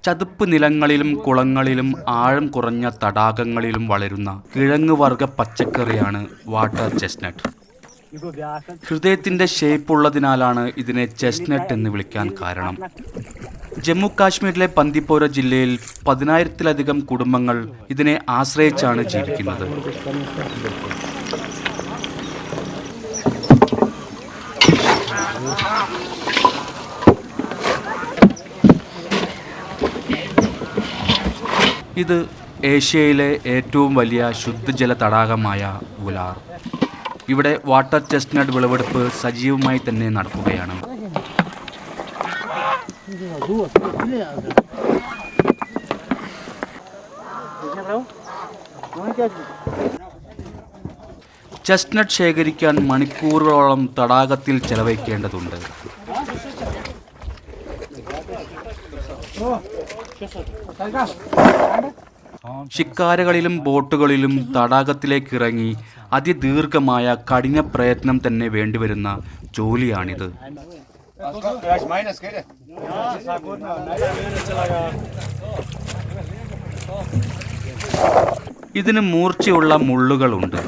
ചതുപ്പ് നിലങ്ങളിലും കുളങ്ങളിലും ആഴം കുറഞ്ഞ തടാകങ്ങളിലും വളരുന്ന കിഴങ്ങുവർഗ പച്ചക്കറിയാണ് വാട്ടർ ചെസ്റ്റ്നട്ട്. ഹൃദയത്തിൻ്റെ ഷേപ്പുള്ളതിനാലാണ് ഇതിനെ ചെസ്റ്റ്നട്ട് എന്ന് വിളിക്കാൻ കാരണം. ജമ്മു കാശ്മീരിലെ ബന്ദിപ്പോര ജില്ലയിൽ 10,000-ലധികം കുടുംബങ്ങൾ ഇതിനെ ആശ്രയിച്ചാണ് ജീവിക്കുന്നത്. ഇത് ഏഷ്യയിലെ ഏറ്റവും വലിയ ശുദ്ധജല തടാകമായ ഉലാർ. ഇവിടെ വാട്ടർ ചെസ്റ്റ്നട്ട് വിളവെടുപ്പ് സജീവമായി തന്നെ നടക്കുകയാണ്. ചെസ്റ്റ്നട്ട് ശേഖരിക്കാൻ മണിക്കൂറുകളോളം തടാകത്തിൽ ചെലവഴിക്കേണ്ടതുണ്ട്. ശിക്കാരകളിലും ബോട്ടുകളിലും തടാകത്തിലേക്ക് ഇറങ്ങി അതിദീർഘമായ കഠിന പ്രയത്നം തന്നെ വേണ്ടിവരുന്ന ജോലിയാണിത്. ഇതിന് മൂർച്ചയുള്ള മുള്ളുകളുണ്ട്.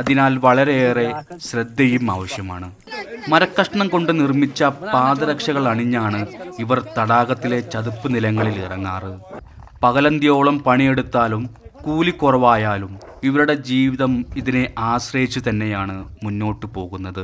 അതിനാൽ വളരെയേറെ ശ്രദ്ധയും ആവശ്യമാണ്. മരക്കഷ്ണം കൊണ്ട് നിർമ്മിച്ച പാദരക്ഷകൾ അണിഞ്ഞാണ് ഇവർ തടാകത്തിലെ ചതുപ്പ് നിലങ്ങളിൽ ഇറങ്ങാറ്. പകലന്തിയോളം പണിയെടുത്താലും കൂലി കുറവായാലും ഇവരുടെ ജീവിതം ഇതിനെ ആശ്രയിച്ചു തന്നെയാണ് മുന്നോട്ട് പോകുന്നത്.